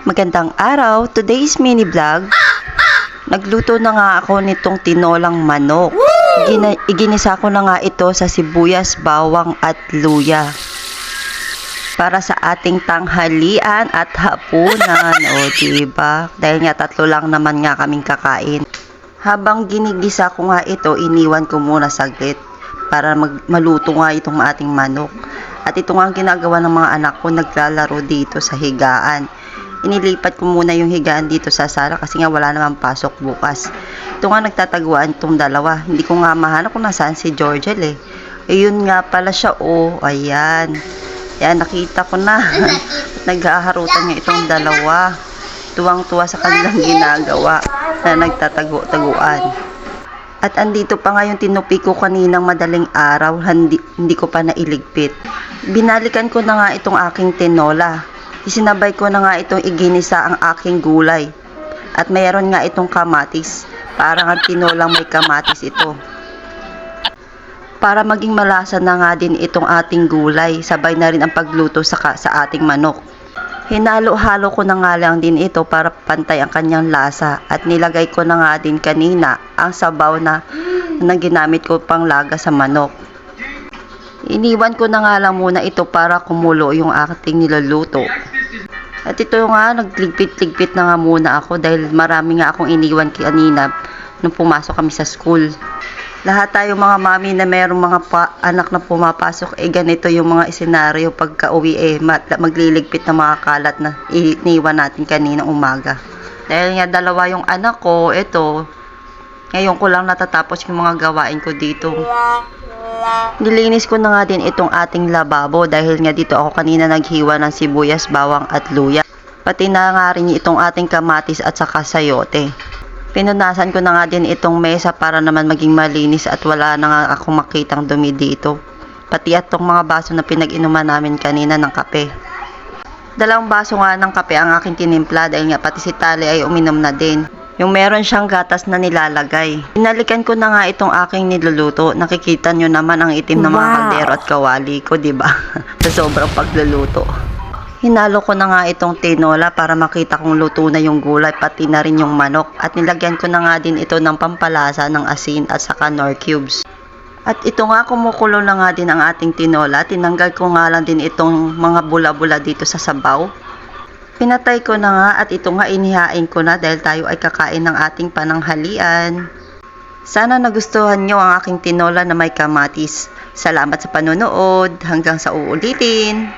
Magandang araw, today's mini vlog. Nagluto na nga ako nitong tinolang manok. Iginisa ko na nga ito sa sibuyas, bawang at luya. Para sa ating tanghalian at hapunan. O diba? Dahil nga tatlo lang naman nga kaming kakain. Habang ginigisa ko nga ito, iniwan ko muna saglit para maluto nga itong ating manok. At ito nga ang ginagawa ng mga anak ko, naglalaro dito sa higaan. Inilipat ko muna yung higaan dito sa sala kasi nga wala namang pasok bukas. Ito nga nagtataguan itong dalawa. Hindi ko nga mahanap kung nasaan si Georgel eh. Ayun nga pala siya oh. Ayan. Yan, nakita ko na. Naghaharutan nga itong dalawa. Tuwang-tuwa sa kanilang ginagawa na nagtatago-taguan. At andito pa nga yung tinupi ko kaninang madaling araw. Hindi ko pa nailigpit. Binalikan ko na nga itong aking tinola. Isinabay ko na nga itong iginisa ang aking gulay. At mayroon nga itong kamatis. Parang ang tinolang may kamatis ito. Para maging malasa na nga din itong ating gulay. Sabay na rin ang pagluto sa ating manok. Hinalo-halo ko na nga lang din ito para pantay ang kanyang lasa. At nilagay ko na nga din kanina ang sabaw na ginamit ko pang laga sa manok. Iniwan ko na nga lang muna ito para kumulo yung ating niluluto. At ito nga, nagligpit-ligpit na nga muna ako dahil marami nga akong iniwan kanina nung pumasok kami sa school. Lahat tayo mga mami na mayroong mga anak na pumapasok, ganito yung mga senaryo pagka uwi magliligpit ng mga kalat na iniwan natin kaninang umaga. Dahil nga dalawa yung anak ko, ito, ngayon ko lang natatapos yung mga gawain ko dito. Nilinis ko na nga din itong ating lababo dahil nga dito ako kanina naghiwa ng sibuyas, bawang at luya. Pati na nga rin itong ating kamatis at saka sayote. Pinunasan ko na nga din itong mesa para naman maging malinis at wala na nga akong makitang dumi dito. Pati at itong mga baso na pinag-inuman namin kanina ng kape. 2 baso nga ng kape ang aking tinimpla dahil nga pati si Tali ay uminom na din. Yung meron siyang gatas na nilalagay. Pinalikan ko na nga itong aking niluluto. Nakikita nyo naman ang itim na mga kaldero at kawali ko, diba? Sa sobrang pagluluto. Hinalo ko na nga itong tinola para makita kung luto na yung gulay pati na rin yung manok. At nilagyan ko na nga din ito ng pampalasa ng asin at saka nor cubes. At ito nga kumukulo na nga din ang ating tinola. Tinanggal ko nga lang din itong mga bula-bula dito sa sabaw. Pinatay ko na nga at ito nga inihain ko na dahil tayo ay kakain ng ating pananghalian. Sana nagustuhan nyo ang aking tinola na may kamatis. Salamat sa panonood. Hanggang sa uulitin.